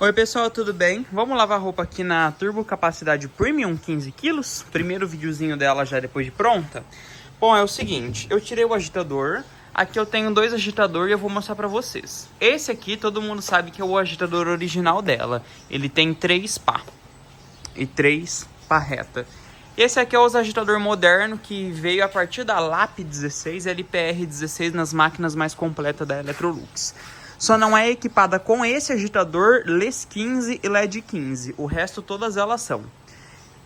Oi pessoal, tudo bem? Vamos lavar roupa aqui na Turbo Capacidade Premium 15 kg. Primeiro videozinho dela já depois de pronta. Bom, é o seguinte, eu tirei o agitador. Aqui eu tenho dois agitadores e eu vou mostrar pra vocês. Esse aqui todo mundo sabe que é o agitador original dela. Ele tem 3 pá e 3 pá reta. Esse aqui é o agitador moderno que veio a partir da LPR16 e LPR16 nas máquinas mais completas da Electrolux. Só não é equipada com esse agitador LTP15 e LED15. O resto todas elas são.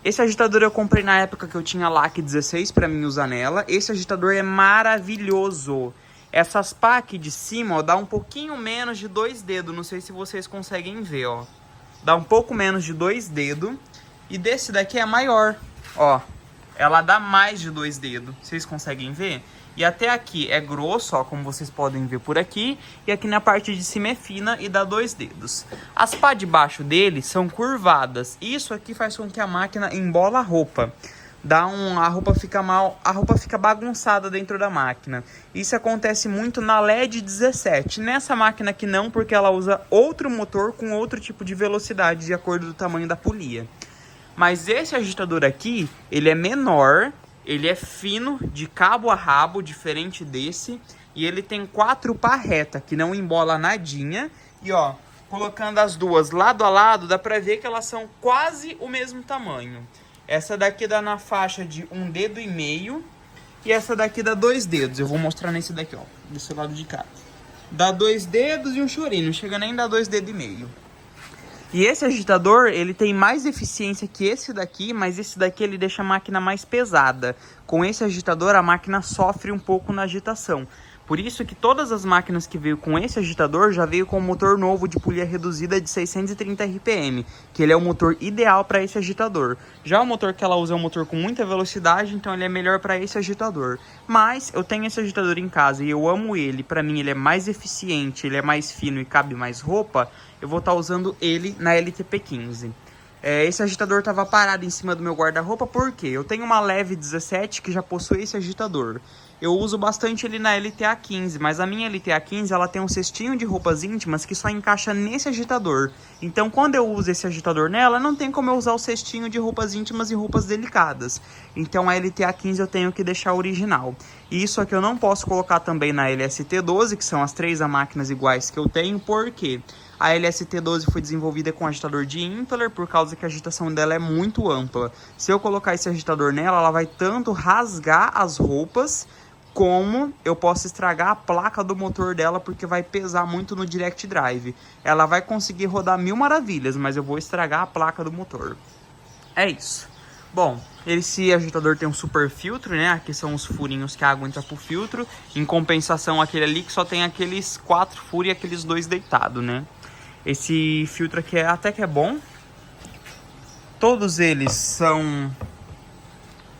Esse agitador eu comprei na época que eu tinha LAC16 para mim usar nela. Esse agitador é maravilhoso. Essas pá aqui de cima, ó, dá um pouquinho menos de 2 dedos. Não sei se vocês conseguem ver, ó. Dá um pouco menos de 2 dedos. E desse daqui é maior, ó. Ela dá mais de 2 dedos. Vocês conseguem ver? E até aqui é grosso, ó, como vocês podem ver por aqui. E aqui na parte de cima é fina e dá 2 dedos. As pá de baixo dele são curvadas. Isso aqui faz com que a máquina embola a roupa. A roupa fica bagunçada dentro da máquina. Isso acontece muito na LED17. Nessa máquina aqui não, porque ela usa outro motor com outro tipo de velocidade, de acordo com o tamanho da polia. Mas esse agitador aqui, ele é menor. Ele é fino, de cabo a rabo, diferente desse. E ele tem 4 pá reta, que não embola nadinha. E ó, colocando as duas lado a lado, dá pra ver que elas são quase o mesmo tamanho. Essa daqui dá na faixa de 1,5 dedo. E essa daqui dá 2 dedos. Eu vou mostrar nesse daqui, ó, desse lado de cá. Dá 2 dedos e um chorinho, não chega nem a dar 2,5 dedos. E esse agitador, ele tem mais eficiência que esse daqui, mas esse daqui ele deixa a máquina mais pesada. Com esse agitador, a máquina sofre um pouco na agitação. Por isso que todas as máquinas que veio com esse agitador já veio com um motor novo de polia reduzida de 630 RPM, que ele é o motor ideal para esse agitador. Já o motor que ela usa é um motor com muita velocidade, então ele é melhor para esse agitador. Mas eu tenho esse agitador em casa e eu amo ele. Para mim ele é mais eficiente, ele é mais fino e cabe mais roupa. Eu vou estar usando ele na LTP15. Esse agitador estava parado em cima do meu guarda-roupa porque eu tenho uma Leve 17 que já possui esse agitador. Eu uso bastante ele na LTA15, mas a minha LTA15 ela tem um cestinho de roupas íntimas que só encaixa nesse agitador. Então quando eu uso esse agitador nela, não tem como eu usar o cestinho de roupas íntimas e roupas delicadas. Então a LTA15 eu tenho que deixar original. E isso aqui eu não posso colocar também na LST12, que são as 3 máquinas iguais que eu tenho, porque a LST12 foi desenvolvida com agitador de impeller, por causa que a agitação dela é muito ampla. Se eu colocar esse agitador nela, ela vai tanto rasgar as roupas, como eu posso estragar a placa do motor dela, porque vai pesar muito no direct drive. Ela vai conseguir rodar mil maravilhas, mas eu vou estragar a placa do motor. É isso. Bom, esse agitador tem um super filtro, né? Aqui são os furinhos que a água entra pro filtro. Em compensação, aquele ali que só tem aqueles 4 furos e aqueles 2 deitados, né? Esse filtro aqui até que é bom. Todos eles são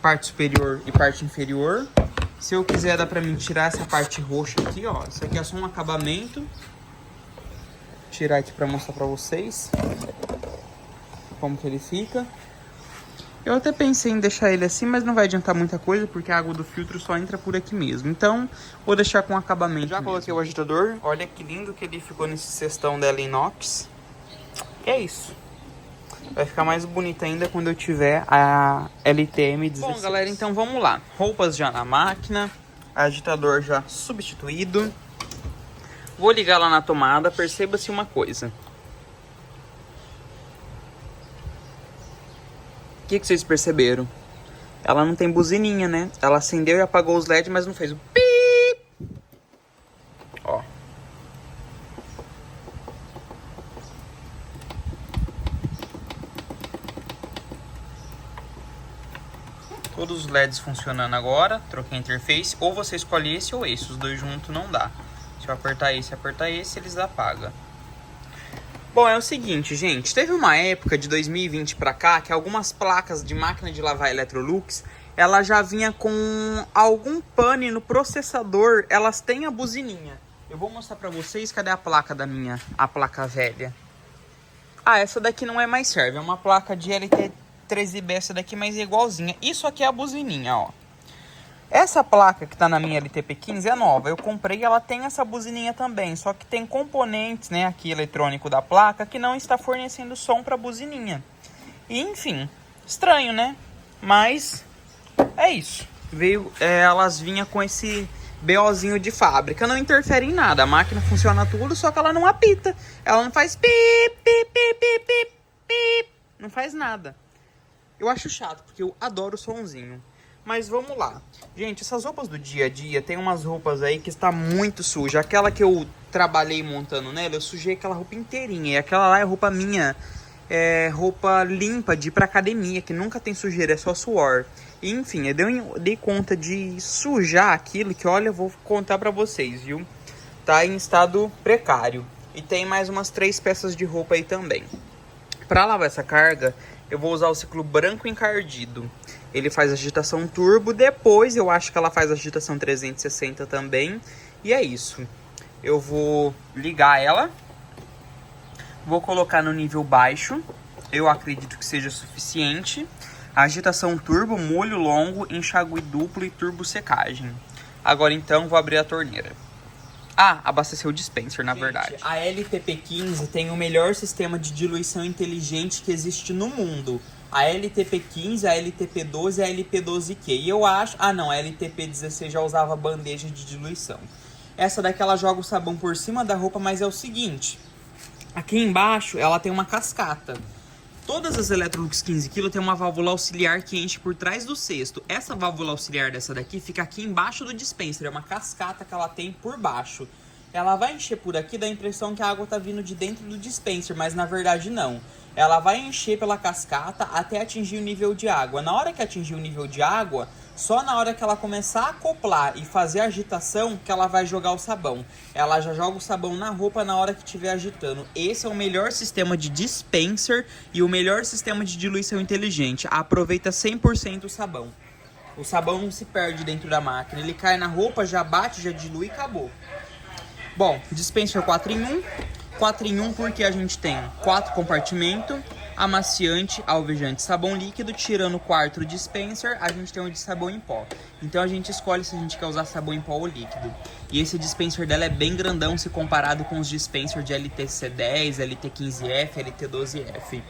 parte superior e parte inferior. Se eu quiser, dá pra mim tirar essa parte roxa aqui, ó. Isso aqui é só um acabamento. Vou tirar aqui pra mostrar pra vocês como que ele fica. Eu até pensei em deixar ele assim, mas não vai adiantar muita coisa, porque a água do filtro só entra por aqui mesmo. Então, vou deixar com acabamento. Já coloquei o agitador. Olha que lindo que ele ficou nesse cestão dela inox. É isso. Vai ficar mais bonita ainda quando eu tiver a LTM16. Bom, galera, então vamos lá. Roupas já na máquina. Agitador já substituído. Vou ligar lá na tomada. Perceba-se uma coisa. O que vocês perceberam? Ela não tem buzininha, né? Ela acendeu e apagou os LEDs, mas não fez o pip. Ó. Todos os LEDs funcionando agora. Troquei a interface. Ou você escolhe esse ou esse. Os dois juntos não dá. Se eu apertar esse, eles apagam. Bom, é o seguinte, gente. Teve uma época de 2020 pra cá que algumas placas de máquina de lavar Electrolux, ela já vinha com algum pane no processador. Elas têm a buzininha. Eu vou mostrar pra vocês. Cadê a placa da minha? A placa velha. Ah, essa daqui não é mais serve. É uma placa de LT13B essa daqui, mas é igualzinha. Isso aqui é a buzininha, ó. Essa placa que tá na minha LTP15 é nova. Eu comprei, ela tem essa buzininha também. Só que tem componentes, né, aqui eletrônico da placa que não está fornecendo som pra buzininha. E, enfim, estranho, né? Mas é isso. Elas vinham com esse BOzinho de fábrica. Não interfere em nada. A máquina funciona tudo, só que ela não apita. Ela não faz pip, pip, pip, pip, pip, pip. Não faz nada. Eu acho chato, porque eu adoro o sonzinho. Mas vamos lá. Gente, essas roupas do dia a dia, tem umas roupas aí que está muito suja. Aquela que eu trabalhei montando nela, eu sujei aquela roupa inteirinha. E aquela lá é roupa minha, roupa limpa de ir pra academia, que nunca tem sujeira, é só suor. E, enfim, eu dei conta de sujar aquilo que, olha, eu vou contar pra vocês, viu? Tá em estado precário. E tem mais umas 3 peças de roupa aí também. Pra lavar essa carga, eu vou usar o ciclo branco encardido. Ele faz agitação turbo, depois eu acho que ela faz agitação 360 também. E é isso. Eu vou ligar ela. Vou colocar no nível baixo. Eu acredito que seja suficiente. Agitação turbo, molho longo, enxágue duplo e turbo secagem. Agora então vou abrir a torneira. Ah, abastecer o dispenser, na verdade. A LTP15 tem o melhor sistema de diluição inteligente que existe no mundo. A LTP15, a LTP12 e a LP12Q. E eu acho... Ah, não, a LTP16 já usava bandeja de diluição. Essa daqui ela joga o sabão por cima da roupa, mas é o seguinte. Aqui embaixo ela tem uma cascata. Todas as Electrolux 15 kg tem uma válvula auxiliar que enche por trás do cesto. Essa válvula auxiliar dessa daqui fica aqui embaixo do dispenser. É uma cascata que ela tem por baixo. Ela vai encher por aqui, dá a impressão que a água tá vindo de dentro do dispenser, mas na verdade não. Ela vai encher pela cascata até atingir o nível de água. Na hora que atingir o nível de água, só na hora que ela começar a acoplar e fazer a agitação que ela vai jogar o sabão. Ela já joga o sabão na roupa na hora que estiver agitando. Esse é o melhor sistema de dispenser e o melhor sistema de diluição inteligente. Aproveita 100% o sabão. O sabão não se perde dentro da máquina. Ele cai na roupa, já bate, já dilui e acabou. Bom, dispenser 4 em 1. 4 em 1 porque a gente tem 4 compartimentos, amaciante, alvejante, sabão líquido. Tirando o quarto dispenser, a gente tem um de sabão em pó. Então a gente escolhe se a gente quer usar sabão em pó ou líquido. E esse dispenser dela é bem grandão se comparado com os dispensers de LTC10, LT15F, LT12F.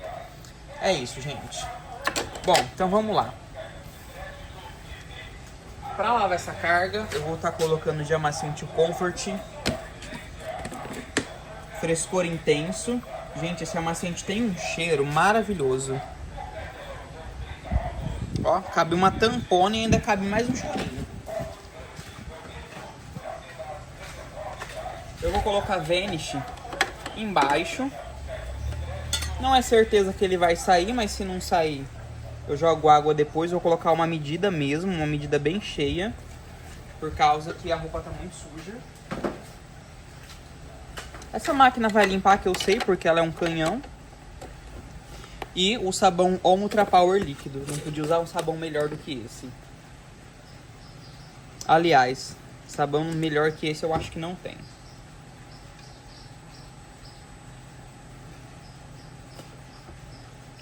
É isso, gente. Bom, então vamos lá. Para lavar essa carga, eu vou estar colocando de amaciante Comfort. Frescor intenso. Gente, esse amaciante tem um cheiro maravilhoso. Ó, cabe uma tampona e ainda cabe mais um cheirinho. Eu vou colocar Vanish embaixo. Não é certeza que ele vai sair, mas se não sair, eu jogo água depois. Vou colocar uma medida mesmo, uma medida bem cheia, por causa que a roupa tá muito suja. Essa máquina vai limpar, que eu sei, porque ela é um canhão. E o sabão Ultra Power líquido. Não podia usar um sabão melhor do que esse. Aliás, sabão melhor que esse eu acho que não tem.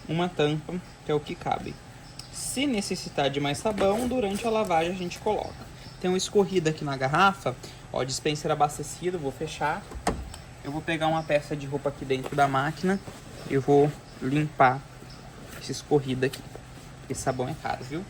Uma tampa, que é o que cabe. Se necessitar de mais sabão, durante a lavagem a gente coloca. Tem uma escorrida aqui na garrafa. Ó, dispenser abastecido, vou fechar. Eu vou pegar uma peça de roupa aqui dentro da máquina e vou limpar essa escorrida aqui. Esse sabão é caro, viu?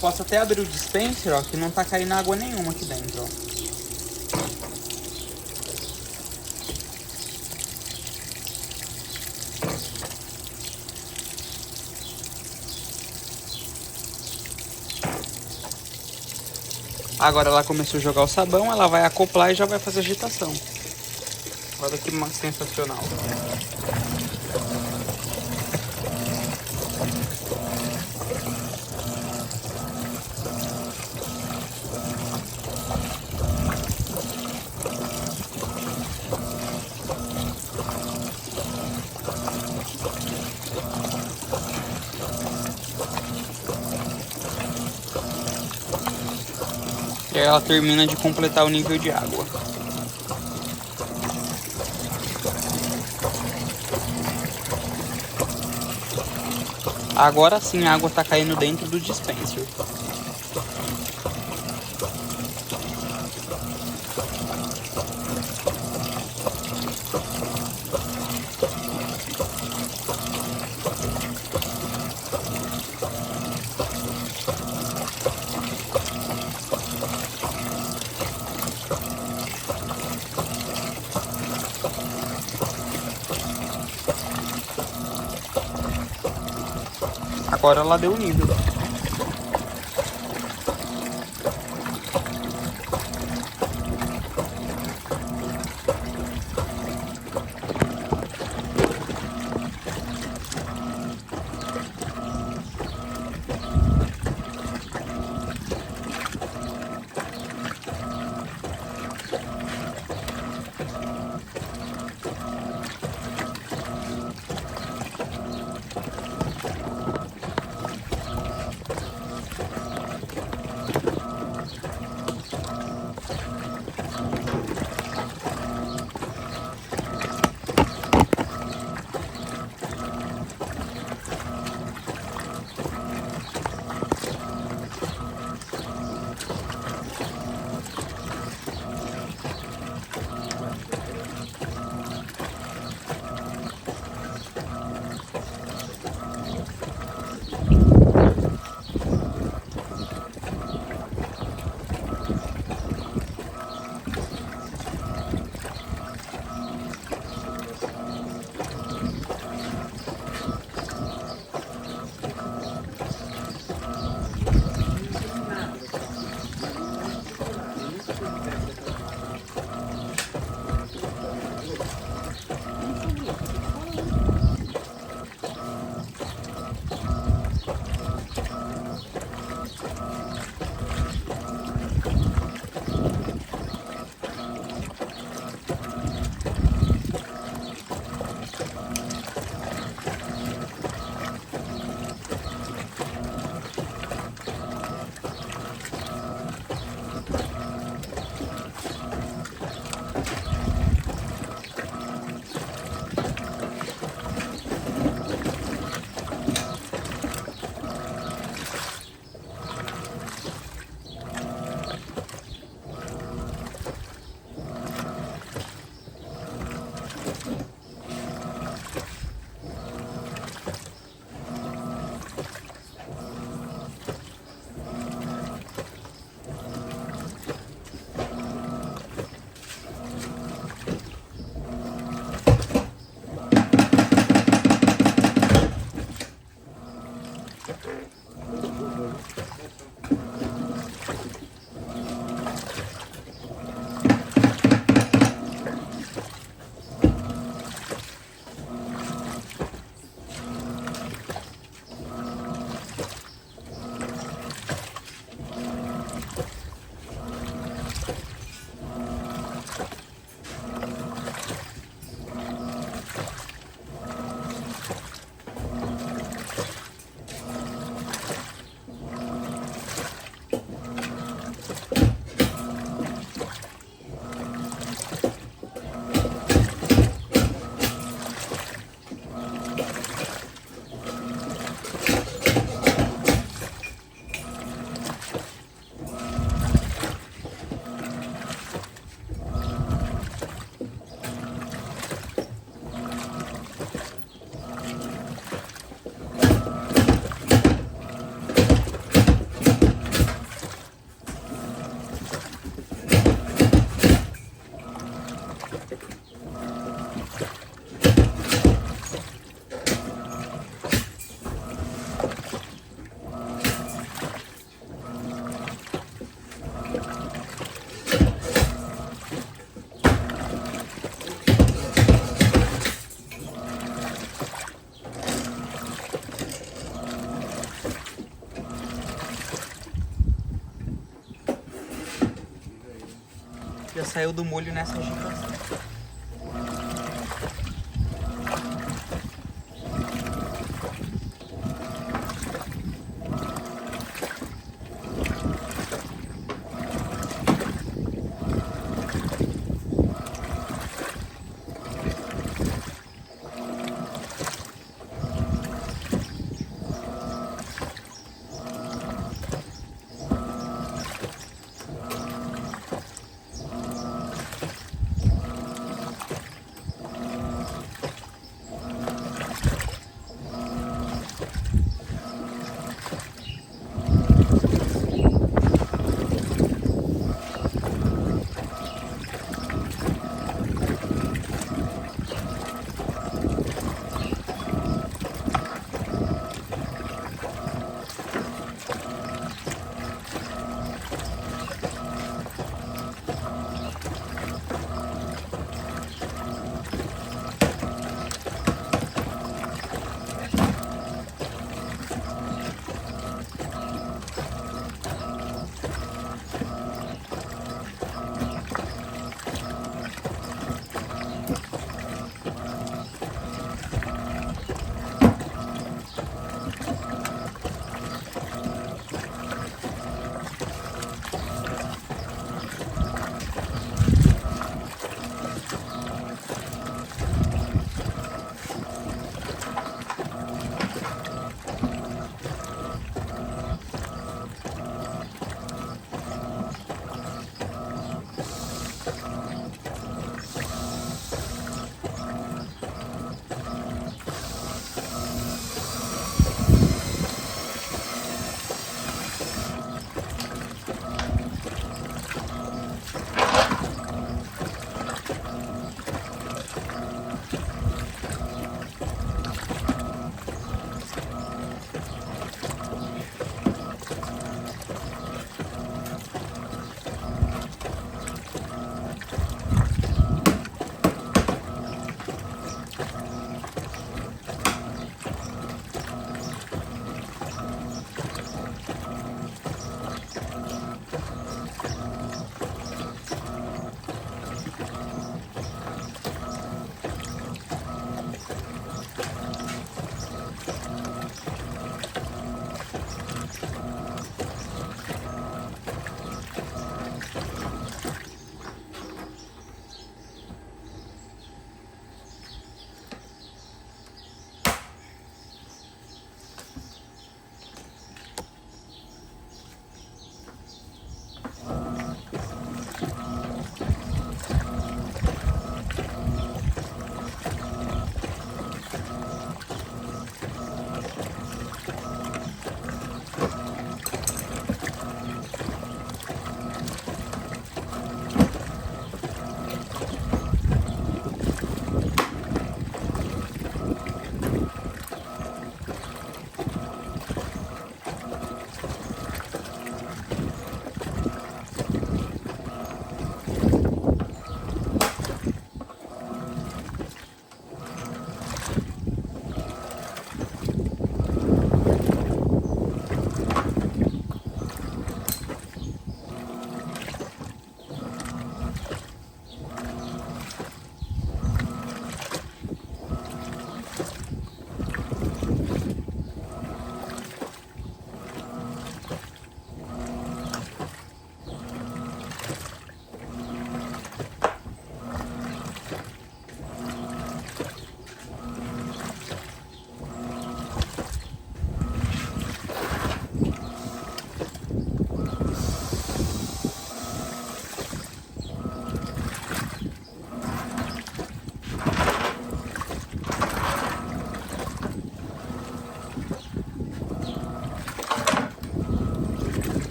posso até abrir o dispenser, ó, que não tá caindo água nenhuma aqui dentro, ó. Agora ela começou a jogar o sabão, ela vai acoplar e já vai fazer agitação. Olha que sensacional. E aí ela termina de completar o nível de água. Agora sim a água está caindo dentro do dispenser. Agora ela deu o nível. saiu do molho nessa agitação.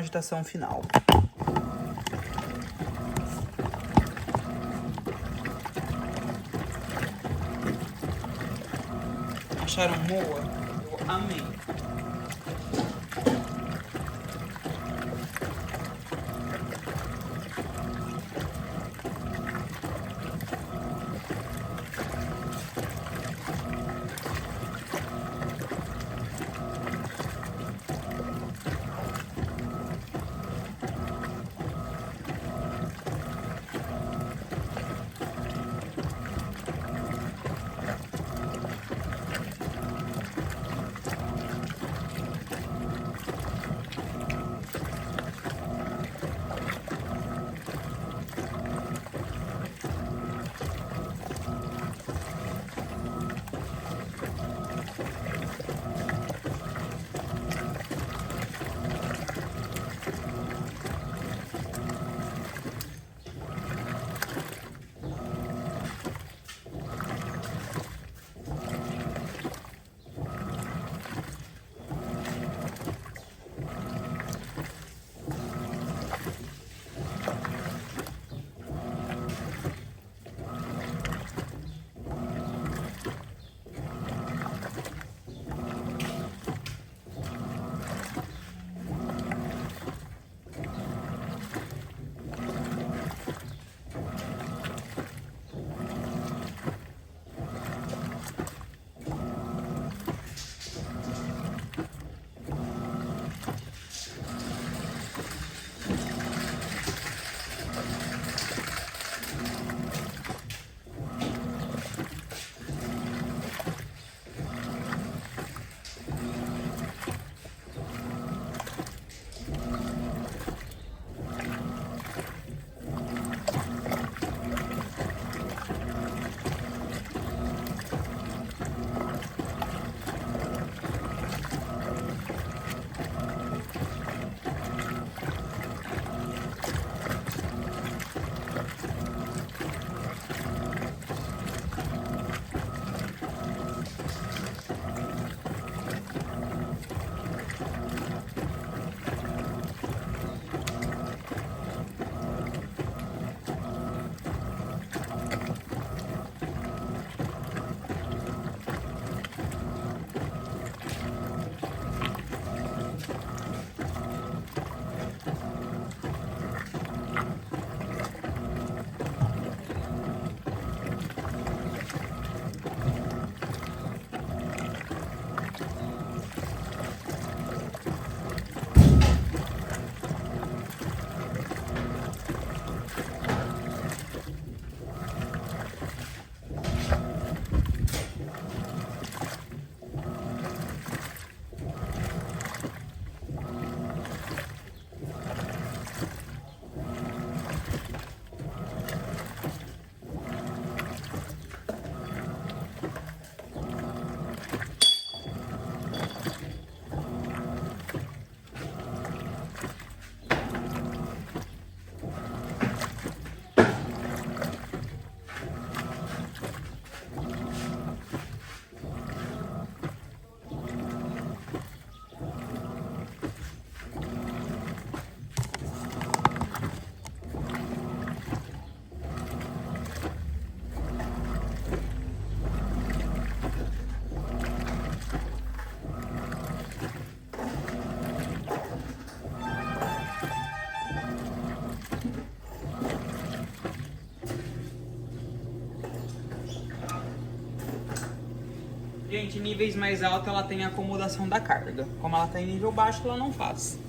Agitação final. Acharam boa? Eu amei. Gente, níveis mais altos ela tem a acomodação da carga. Como ela tá em nível baixo, ela não faz.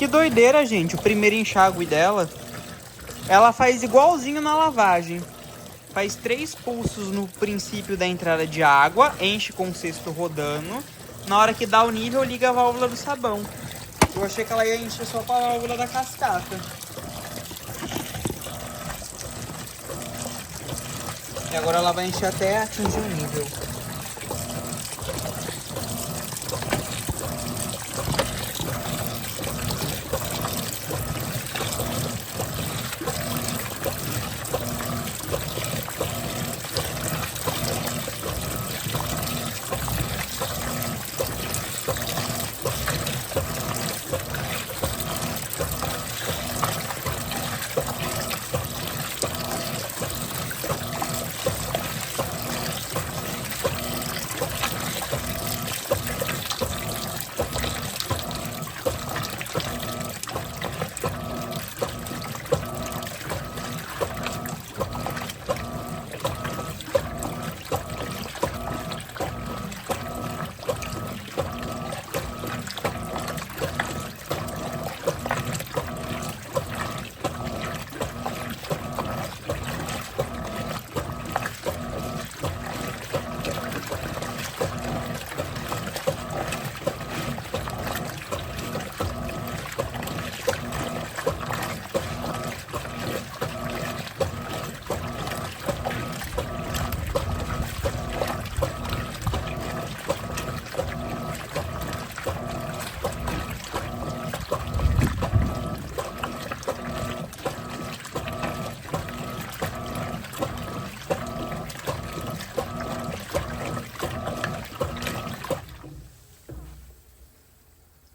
que doideira, gente. O primeiro enxágue dela, ela faz igualzinho na lavagem. Faz 3 pulsos no princípio da entrada de água, enche com o cesto rodando. Na hora que dá o nível, liga a válvula do sabão. Eu achei que ela ia encher só com a válvula da cascata. E agora ela vai encher até atingir o nível.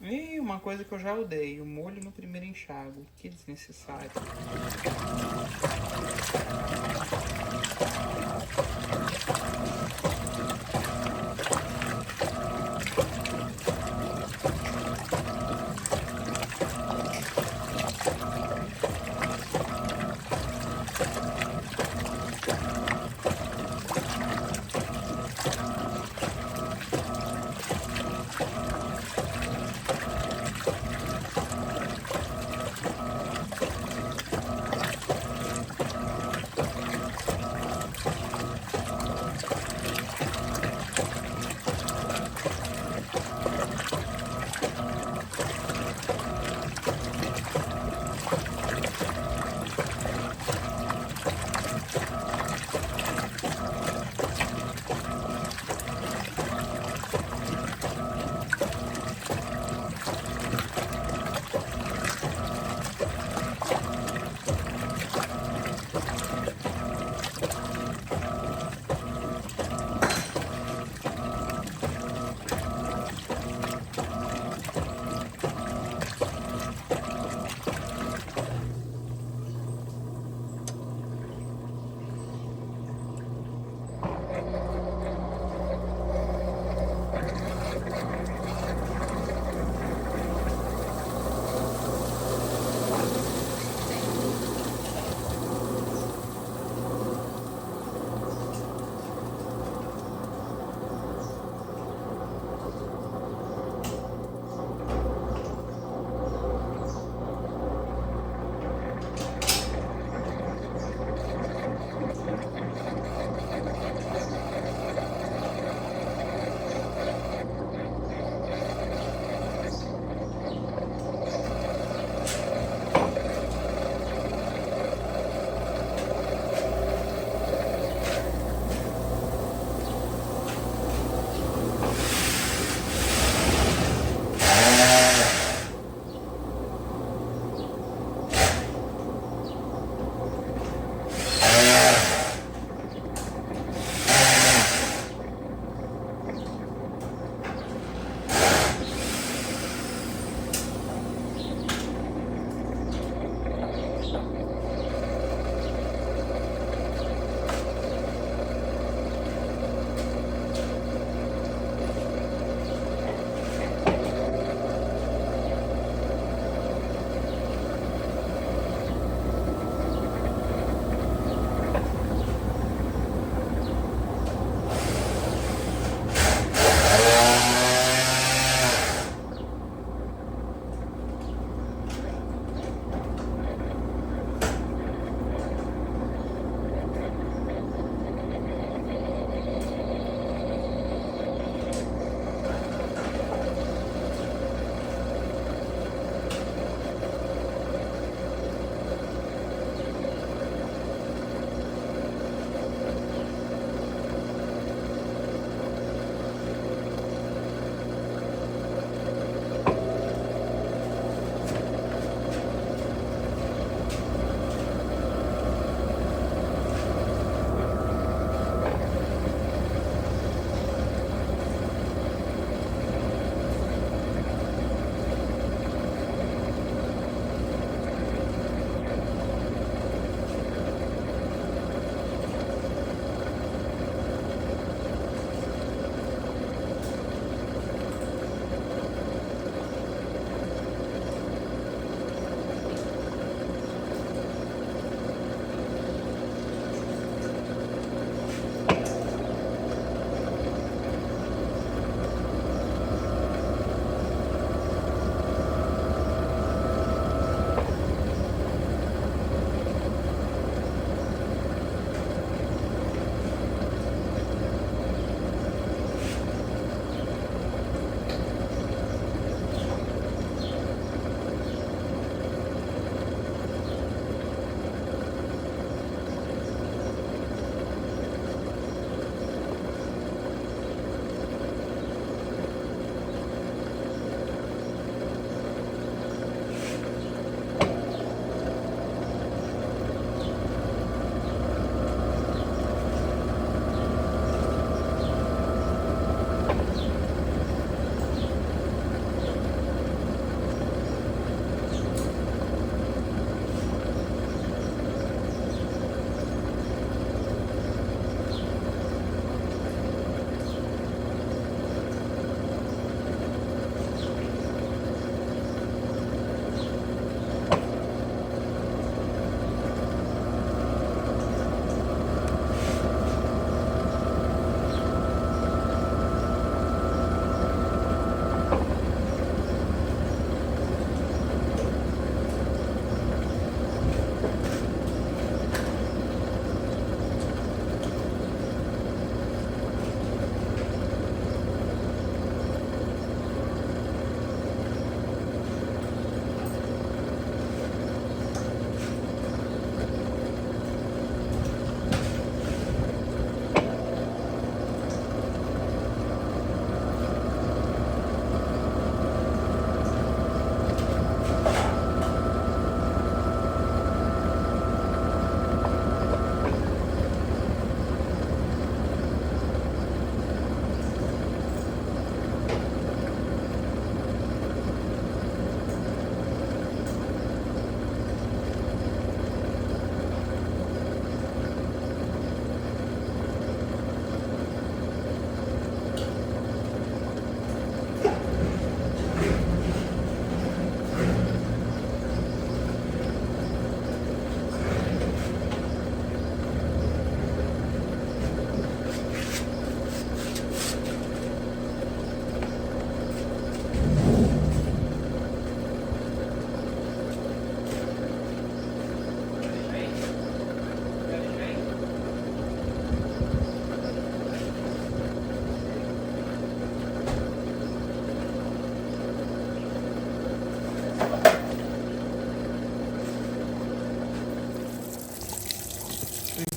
E uma coisa que eu já odeio, molho no primeiro enxágue. Que desnecessário.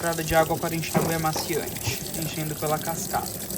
entrada de água para encher o amaciante, enchendo pela cascata.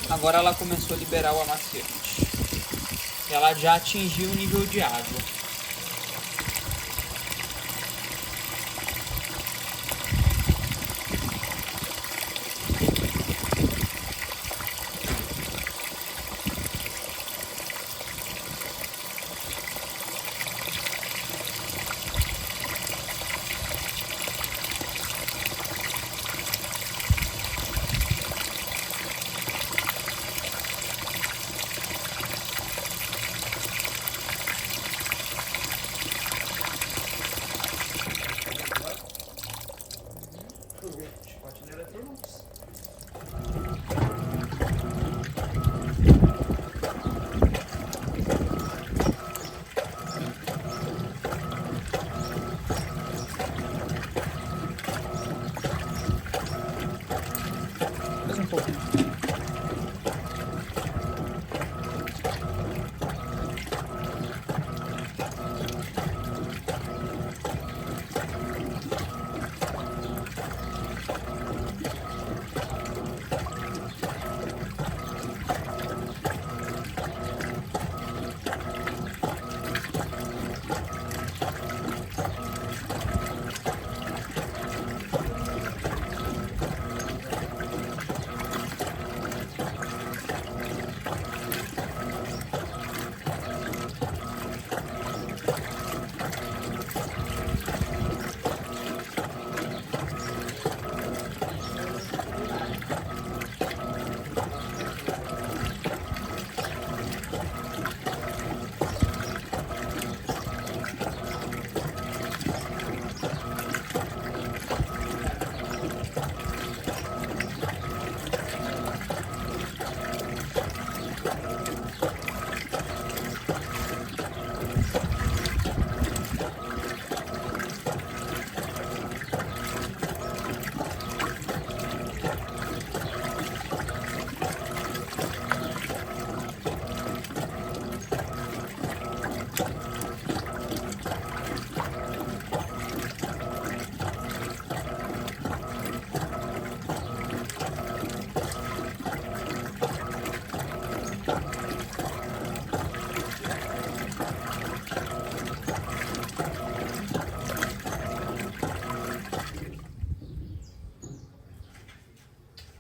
Agora ela começou a liberar o amaciante. Ela já atingiu o nível de água. Chicote da Electrolux. Mais um pouquinho.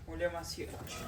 Molho amaciante.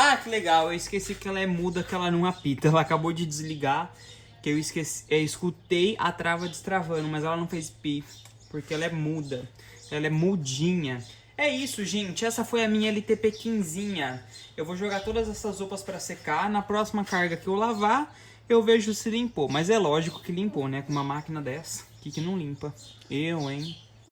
Ah, que legal, eu esqueci que ela é muda, que ela não apita. Ela acabou de desligar, que eu escutei a trava destravando, mas ela não fez pi, porque ela é muda. Ela é mudinha. É isso, gente, essa foi a minha LTP15. Eu vou jogar todas essas roupas pra secar. Na próxima carga que eu lavar, eu vejo se limpou. Mas é lógico que limpou, né? Com uma máquina dessa, que não limpa? Eu, hein?